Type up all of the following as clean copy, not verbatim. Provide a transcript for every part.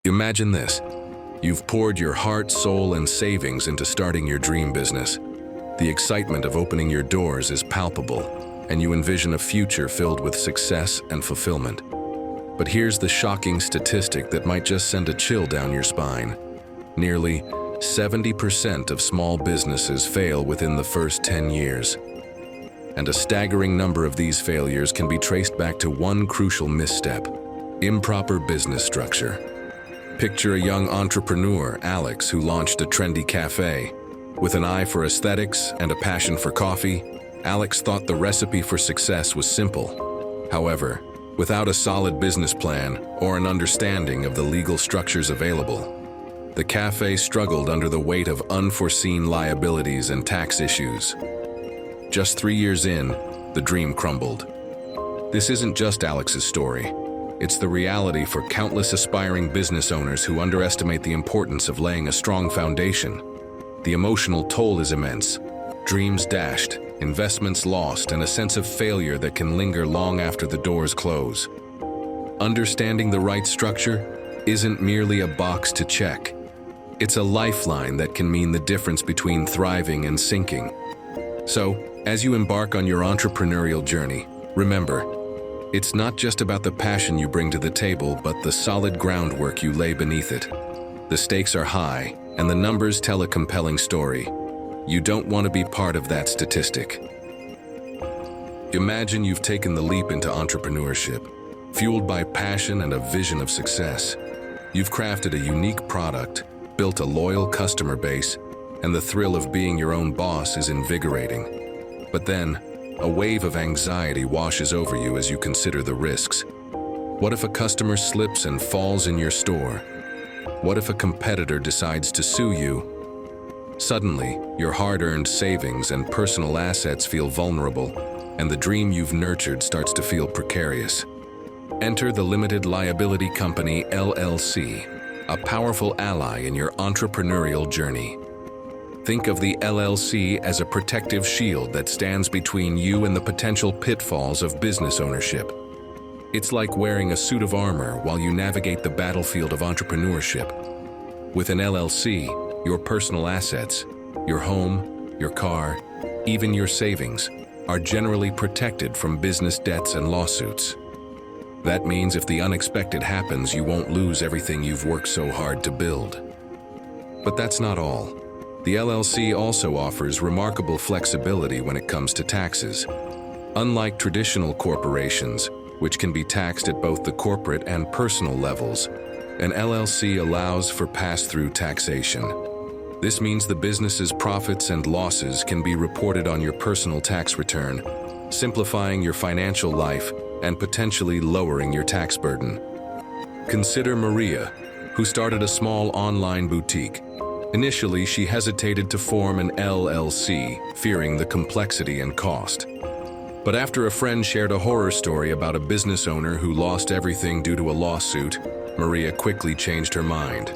Imagine this. You've poured your heart, soul, and savings into starting your dream business. The excitement of opening your doors is palpable, and you envision a future filled with success and fulfillment. But here's the shocking statistic that might just send a chill down your spine. Nearly 70% of small businesses fail within the first 10 years. And a staggering number of these failures can be traced back to one crucial misstep: improper business structure. Picture a young entrepreneur, Alex, who launched a trendy cafe. With an eye for aesthetics and a passion for coffee, Alex thought the recipe for success was simple. However, without a solid business plan or an understanding of the legal structures available, the cafe struggled under the weight of unforeseen liabilities and tax issues. Just 3 years in, the dream crumbled. This isn't just Alex's story. It's the reality for countless aspiring business owners who underestimate the importance of laying a strong foundation. The emotional toll is immense. Dreams dashed, investments lost, and a sense of failure that can linger long after the doors close. Understanding the right structure isn't merely a box to check. It's a lifeline that can mean the difference between thriving and sinking. So, as you embark on your entrepreneurial journey, remember, it's not just about the passion you bring to the table, but the solid groundwork you lay beneath it. The stakes are high, and the numbers tell a compelling story. You don't want to be part of that statistic. Imagine you've taken the leap into entrepreneurship, fueled by passion and a vision of success. You've crafted a unique product, built a loyal customer base, and the thrill of being your own boss is invigorating. But then, a wave of anxiety washes over you as you consider the risks. What if a customer slips and falls in your store? What if a competitor decides to sue you? Suddenly, your hard-earned savings and personal assets feel vulnerable, and the dream you've nurtured starts to feel precarious. Enter the Limited Liability Company, LLC, a powerful ally in your entrepreneurial journey. Think of the LLC as a protective shield that stands between you and the potential pitfalls of business ownership. It's like wearing a suit of armor while you navigate the battlefield of entrepreneurship. With an LLC, your personal assets, your home, your car, even your savings, are generally protected from business debts and lawsuits. That means if the unexpected happens, you won't lose everything you've worked so hard to build. But that's not all. The LLC also offers remarkable flexibility when it comes to taxes. Unlike traditional corporations, which can be taxed at both the corporate and personal levels, an LLC allows for pass-through taxation. This means the business's profits and losses can be reported on your personal tax return, simplifying your financial life and potentially lowering your tax burden. Consider Maria, who started a small online boutique. Initially, she hesitated to form an LLC, fearing the complexity and cost. But after a friend shared a horror story about a business owner who lost everything due to a lawsuit, Maria quickly changed her mind.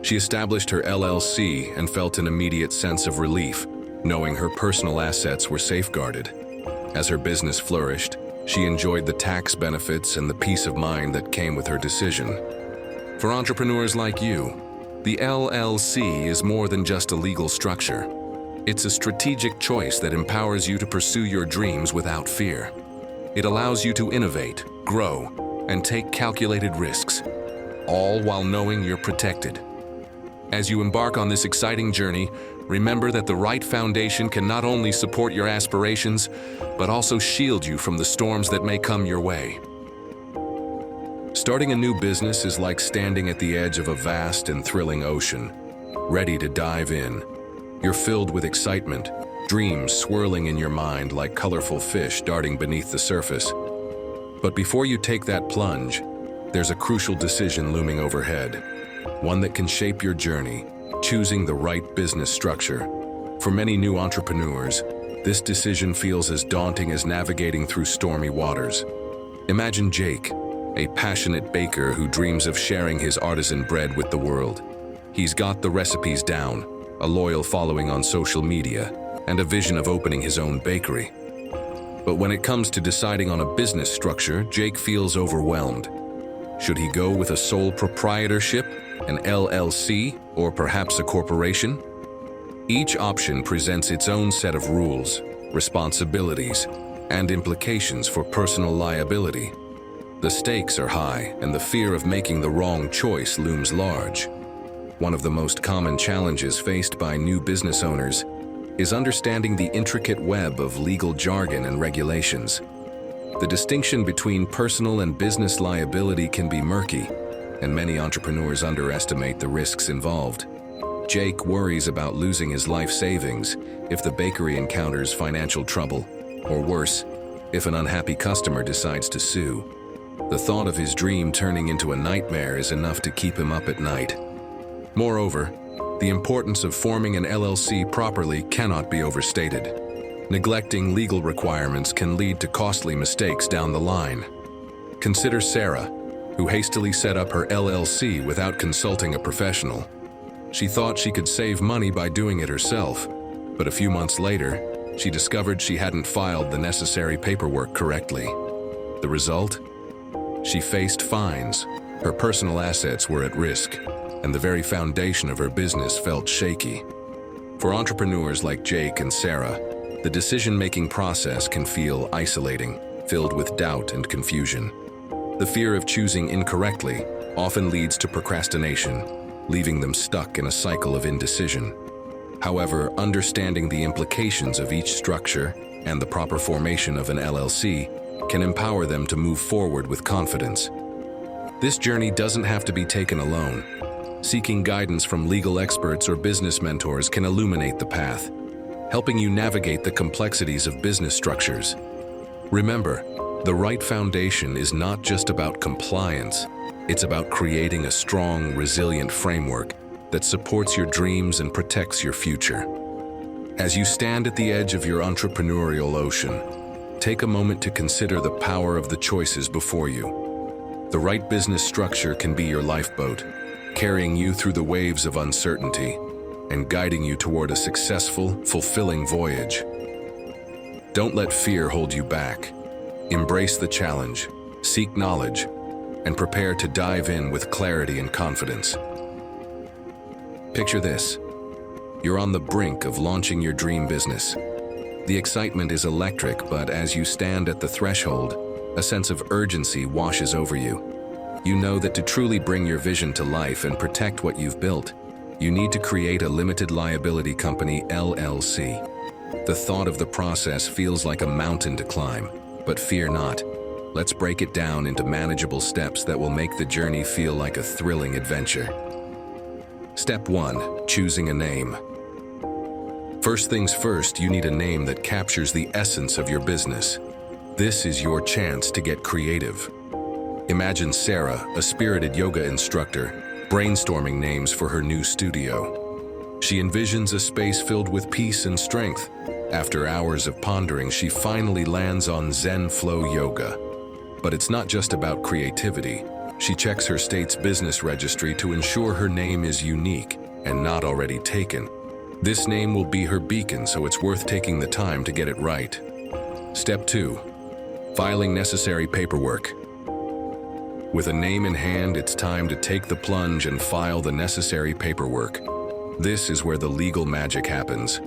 She established her LLC and felt an immediate sense of relief, knowing her personal assets were safeguarded. As her business flourished, she enjoyed the tax benefits and the peace of mind that came with her decision. For entrepreneurs like you, the LLC is more than just a legal structure. It's a strategic choice that empowers you to pursue your dreams without fear. It allows you to innovate, grow, and take calculated risks, all while knowing you're protected. As you embark on this exciting journey, remember that the right foundation can not only support your aspirations, but also shield you from the storms that may come your way. Starting a new business is like standing at the edge of a vast and thrilling ocean, ready to dive in. You're filled with excitement, dreams swirling in your mind like colorful fish darting beneath the surface. But before you take that plunge, there's a crucial decision looming overhead, one that can shape your journey, choosing the right business structure. For many new entrepreneurs, this decision feels as daunting as navigating through stormy waters. Imagine Jake, a passionate baker who dreams of sharing his artisan bread with the world. He's got the recipes down, a loyal following on social media, and a vision of opening his own bakery. But when it comes to deciding on a business structure, Jake feels overwhelmed. Should he go with a sole proprietorship, an LLC, or perhaps a corporation? Each option presents its own set of rules, responsibilities, and implications for personal liability. The stakes are high, and the fear of making the wrong choice looms large. One of the most common challenges faced by new business owners is understanding the intricate web of legal jargon and regulations. The distinction between personal and business liability can be murky, and many entrepreneurs underestimate the risks involved. Jake worries about losing his life savings if the bakery encounters financial trouble, or worse, if an unhappy customer decides to sue. The thought of his dream turning into a nightmare is enough to keep him up at night. Moreover, the importance of forming an LLC properly cannot be overstated. Neglecting legal requirements can lead to costly mistakes down the line. Consider Sarah, who hastily set up her LLC without consulting a professional. She thought she could save money by doing it herself, but a few months later, she discovered she hadn't filed the necessary paperwork correctly. The result? She faced fines, her personal assets were at risk, and the very foundation of her business felt shaky. For entrepreneurs like Jake and Sarah, the decision-making process can feel isolating, filled with doubt and confusion. The fear of choosing incorrectly often leads to procrastination, leaving them stuck in a cycle of indecision. However, understanding the implications of each structure and the proper formation of an LLC can empower them to move forward with confidence. This journey doesn't have to be taken alone. Seeking guidance from legal experts or business mentors can illuminate the path, helping you navigate the complexities of business structures. Remember, the right foundation is not just about compliance, it's about creating a strong, resilient framework that supports your dreams and protects your future. As you stand at the edge of your entrepreneurial ocean, take a moment to consider the power of the choices before you. The right business structure can be your lifeboat, carrying you through the waves of uncertainty and guiding you toward a successful, fulfilling voyage. Don't let fear hold you back. Embrace the challenge, seek knowledge, and prepare to dive in with clarity and confidence. Picture this. You're on the brink of launching your dream business. The excitement is electric, but as you stand at the threshold, a sense of urgency washes over you. You know that to truly bring your vision to life and protect what you've built, you need to create a limited liability company, LLC. The thought of the process feels like a mountain to climb, but fear not. Let's break it down into manageable steps that will make the journey feel like a thrilling adventure. Step 1. Choosing a name. First things first, you need a name that captures the essence of your business. This is your chance to get creative. Imagine Sarah, a spirited yoga instructor, brainstorming names for her new studio. She envisions a space filled with peace and strength. After hours of pondering, she finally lands on Zen Flow Yoga. But it's not just about creativity. She checks her state's business registry to ensure her name is unique and not already taken. This name will be her beacon, so it's worth taking the time to get it right. Step 2. Filing necessary paperwork. With a name in hand, it's time to take the plunge and file the necessary paperwork. This is where the legal magic happens.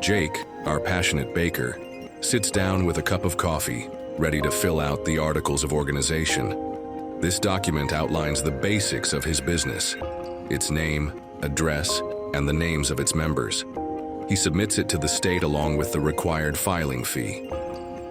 Jake, our passionate baker, sits down with a cup of coffee, ready to fill out the articles of organization. This document outlines the basics of his business, its name, address, and the names of its members. He submits it to the state along with the required filing fee.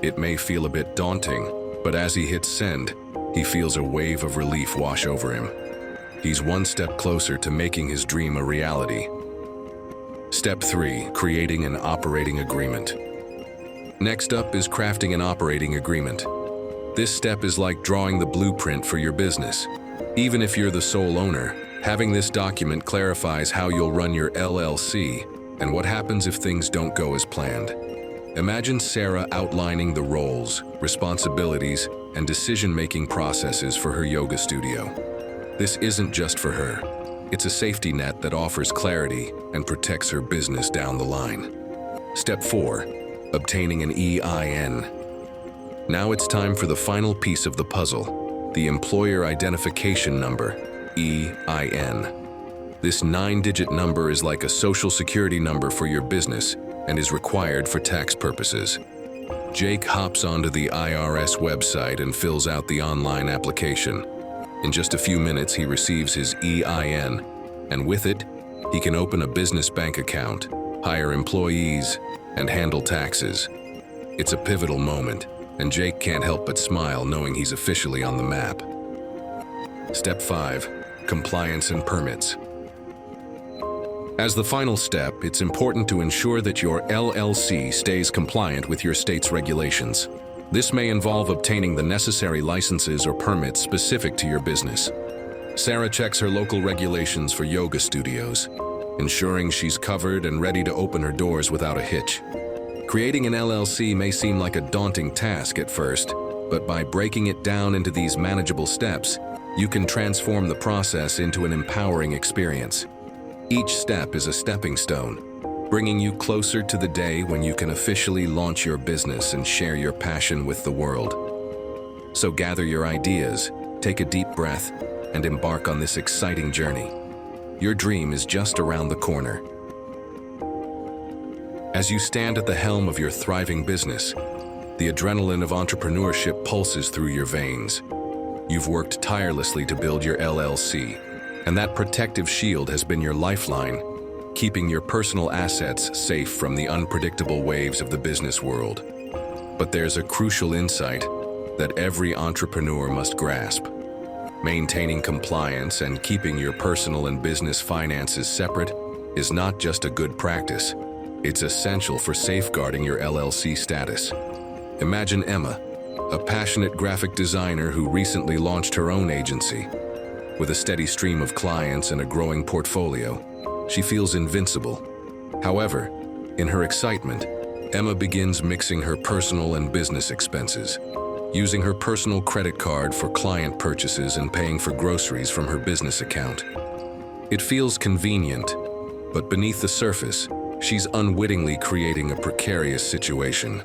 It may feel a bit daunting, but as he hits send, he feels a wave of relief wash over him. He's one step closer to making his dream a reality. Step 3. Creating an operating agreement. Next up is crafting an operating agreement. This step is like drawing the blueprint for your business. Even if you're the sole owner, having this document clarifies how you'll run your LLC and what happens if things don't go as planned. Imagine Sarah outlining the roles, responsibilities, and decision-making processes for her yoga studio. This isn't just for her. It's a safety net that offers clarity and protects her business down the line. Step 4. Obtaining an EIN. Now it's time for the final piece of the puzzle. the Employer Identification Number, EIN. This 9-digit number is like a social security number for your business and is required for tax purposes. Jake hops onto the IRS website and fills out the online application. In just a few minutes, he receives his EIN, and with it, he can open a business bank account, hire employees, and handle taxes. It's a pivotal moment, and Jake can't help but smile knowing he's officially on the map. Step 5. Compliance and permits. As the final step, it's important to ensure that your LLC stays compliant with your state's regulations. This may involve obtaining the necessary licenses or permits specific to your business. Sarah checks her local regulations for yoga studios, ensuring she's covered and ready to open her doors without a hitch. Creating an LLC may seem like a daunting task at first, but by breaking it down into these manageable steps, you can transform the process into an empowering experience. Each step is a stepping stone, bringing you closer to the day when you can officially launch your business and share your passion with the world. So gather your ideas, take a deep breath, and embark on this exciting journey. Your dream is just around the corner. As you stand at the helm of your thriving business, the adrenaline of entrepreneurship pulses through your veins. You've worked tirelessly to build your LLC, and that protective shield has been your lifeline, keeping your personal assets safe from the unpredictable waves of the business world. But there's a crucial insight that every entrepreneur must grasp. Maintaining compliance and keeping your personal and business finances separate is not just a good practice. It's essential for safeguarding your LLC status. Imagine Emma, a passionate graphic designer who recently launched her own agency. With a steady stream of clients and a growing portfolio, she feels invincible. However, in her excitement, Emma begins mixing her personal and business expenses, using her personal credit card for client purchases and paying for groceries from her business account. It feels convenient, but beneath the surface, she's unwittingly creating a precarious situation.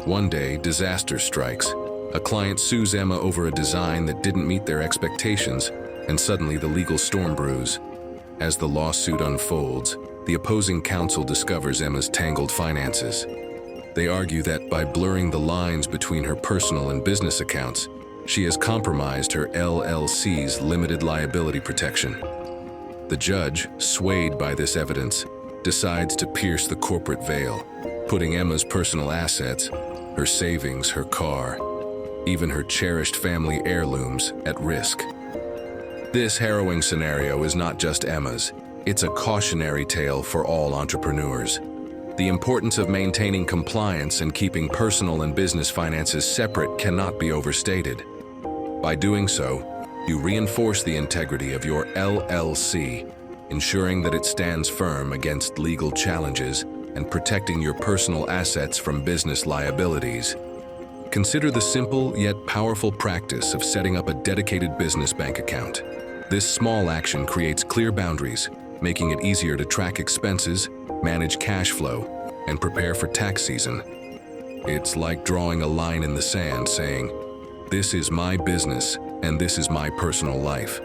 One day, disaster strikes. A client sues Emma over a design that didn't meet their expectations, and suddenly the legal storm brews. As the lawsuit unfolds, the opposing counsel discovers Emma's tangled finances. They argue that by blurring the lines between her personal and business accounts, she has compromised her LLC's limited liability protection. The judge, swayed by this evidence, decides to pierce the corporate veil, putting Emma's personal assets, her savings, her car, even her cherished family heirlooms, at risk. This harrowing scenario is not just Emma's, it's a cautionary tale for all entrepreneurs. The importance of maintaining compliance and keeping personal and business finances separate cannot be overstated. By doing so, you reinforce the integrity of your LLC, ensuring that it stands firm against legal challenges and protecting your personal assets from business liabilities. Consider the simple yet powerful practice of setting up a dedicated business bank account. This small action creates clear boundaries, making it easier to track expenses, manage cash flow, and prepare for tax season. It's like drawing a line in the sand saying, "This is my business and this is my personal life."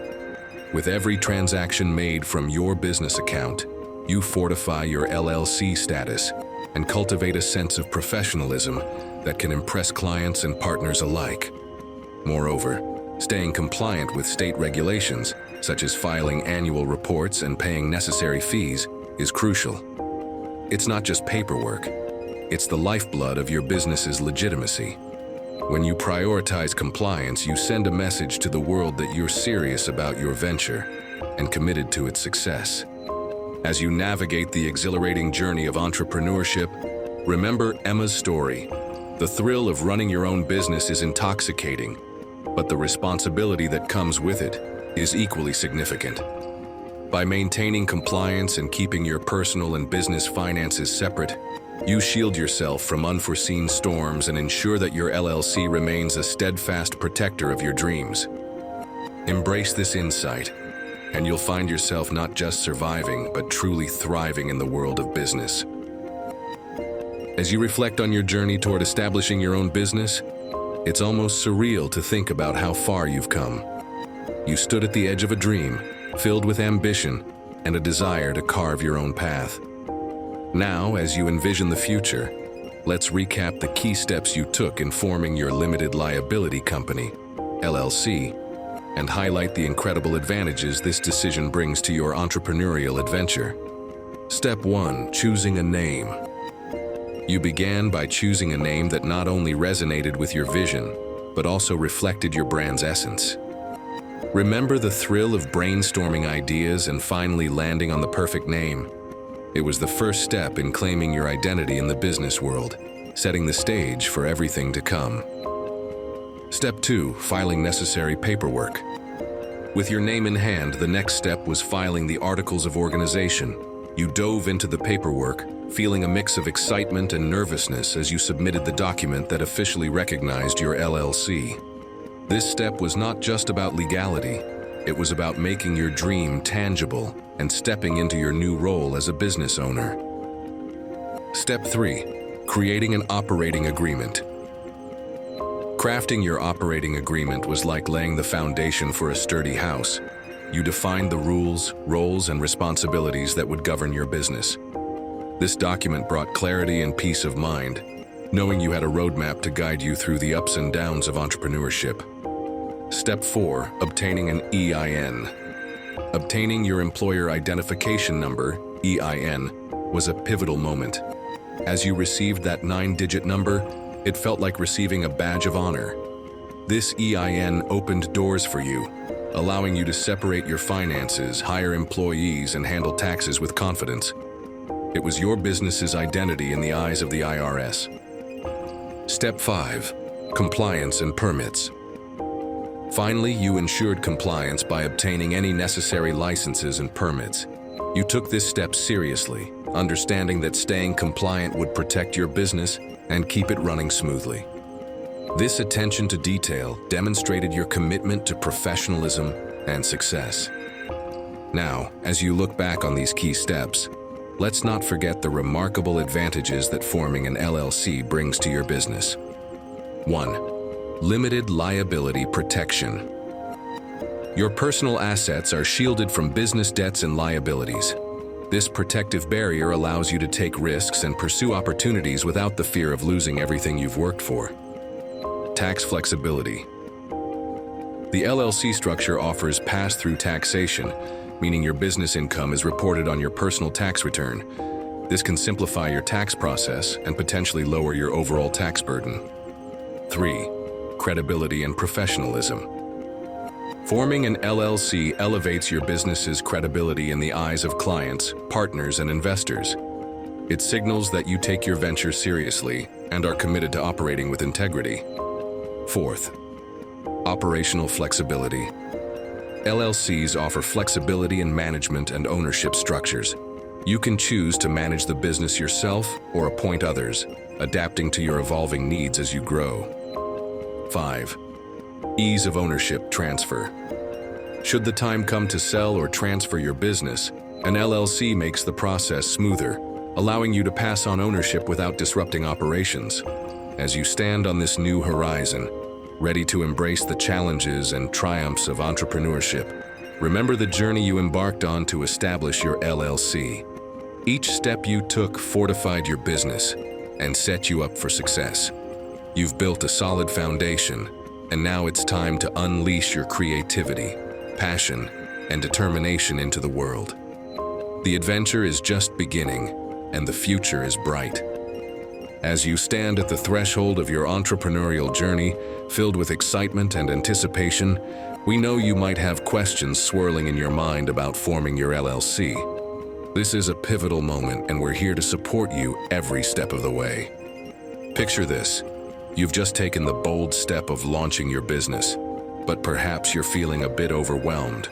With every transaction made from your business account, you fortify your LLC status and cultivate a sense of professionalism that can impress clients and partners alike. Moreover, staying compliant with state regulations, such as filing annual reports and paying necessary fees, is crucial. It's not just paperwork, it's the lifeblood of your business's legitimacy. When you prioritize compliance, you send a message to the world that you're serious about your venture and committed to its success. As you navigate the exhilarating journey of entrepreneurship, remember Emma's story. The thrill of running your own business is intoxicating, but the responsibility that comes with it is equally significant. By maintaining compliance and keeping your personal and business finances separate, you shield yourself from unforeseen storms and ensure that your LLC remains a steadfast protector of your dreams. Embrace this insight, and you'll find yourself not just surviving, but truly thriving in the world of business. As you reflect on your journey toward establishing your own business, It's almost surreal to think about how far you've come. You stood at the edge of a dream, filled with ambition and a desire to carve your own path. Now, as you envision the future, let's recap the key steps you took in forming your limited liability company, LLC, and highlight the incredible advantages this decision brings to your entrepreneurial adventure. Step 1. Choosing a name. You began by choosing a name that not only resonated with your vision, but also reflected your brand's essence. Remember the thrill of brainstorming ideas and finally landing on the perfect name? It was the first step in claiming your identity in the business world, setting the stage for everything to come. Step 2. Filing necessary paperwork. With your name in hand, the next step was filing the articles of organization. You dove into the paperwork, feeling a mix of excitement and nervousness as you submitted the document that officially recognized your LLC. This step was not just about legality, it was about making your dream tangible and stepping into your new role as a business owner. Step 3. Creating an operating agreement. Crafting your operating agreement was like laying the foundation for a sturdy house. You defined the rules, roles, and responsibilities that would govern your business. This document brought clarity and peace of mind, knowing you had a roadmap to guide you through the ups and downs of entrepreneurship. Step 4. Obtaining an EIN. Obtaining your employer identification number, EIN, was a pivotal moment. As you received that 9-digit number, it felt like receiving a badge of honor. This EIN opened doors for you, allowing you to separate your finances, hire employees, and handle taxes with confidence. It was your business's identity in the eyes of the IRS. Step 5. Compliance and permits. Finally, you ensured compliance by obtaining any necessary licenses and permits. You took this step seriously, understanding that staying compliant would protect your business and keep it running smoothly. This attention to detail demonstrated your commitment to professionalism and success. Now, as you look back on these key steps, let's not forget the remarkable advantages that forming an LLC brings to your business. 1. Limited liability protection. Your personal assets are shielded from business debts and liabilities. This protective barrier allows you to take risks and pursue opportunities without the fear of losing everything you've worked for. Tax flexibility. The LLC structure offers pass-through taxation, meaning your business income is reported on your personal tax return. This can simplify your tax process and potentially lower your overall tax burden. 3. Credibility and professionalism. Forming an LLC elevates your business's credibility in the eyes of clients, partners, and investors. It signals that you take your venture seriously and are committed to operating with integrity. 4th. Operational flexibility. LLCs offer flexibility in management and ownership structures. You can choose to manage the business yourself or appoint others, adapting to your evolving needs as you grow. 5. Ease of ownership transfer. Should the time come to sell or transfer your business, an LLC makes the process smoother, allowing you to pass on ownership without disrupting operations. As you stand on this new horizon, ready to embrace the challenges and triumphs of entrepreneurship, remember the journey you embarked on to establish your LLC. Each step you took fortified your business and set you up for success. You've built a solid foundation, and now it's time to unleash your creativity, passion, and determination into the world. The adventure is just beginning, and the future is bright. As you stand at the threshold of your entrepreneurial journey, filled with excitement and anticipation, we know you might have questions swirling in your mind about forming your LLC. This is a pivotal moment, and we're here to support you every step of the way. Picture this. You've just taken the bold step of launching your business, but perhaps you're feeling a bit overwhelmed.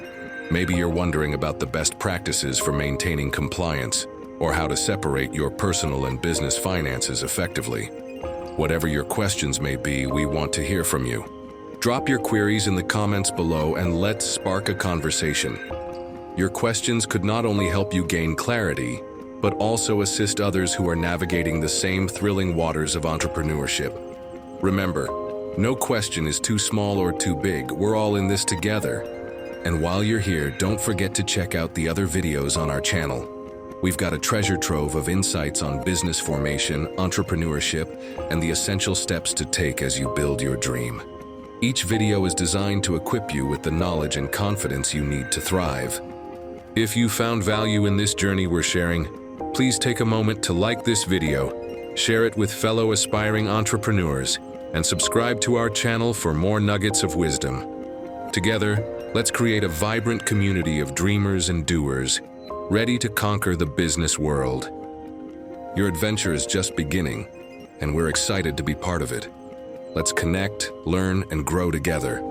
Maybe you're wondering about the best practices for maintaining compliance, or how to separate your personal and business finances effectively. Whatever your questions may be, we want to hear from you. Drop your queries in the comments below and let's spark a conversation. Your questions could not only help you gain clarity, but also assist others who are navigating the same thrilling waters of entrepreneurship. Remember, No question is too small or too big. We're all in this together. And while you're here, don't forget to check out the other videos on our channel. We've got a treasure trove of insights on business formation, entrepreneurship, and the essential steps to take as you build your dream. Each video is designed to equip you with the knowledge and confidence you need to thrive. If you found value in this journey we're sharing, please take a moment to like this video, share it with fellow aspiring entrepreneurs, and subscribe to our channel for more nuggets of wisdom. Together, let's create a vibrant community of dreamers and doers, ready to conquer the business world. Your adventure is just beginning, and we're excited to be part of it. Let's connect, learn, and grow together.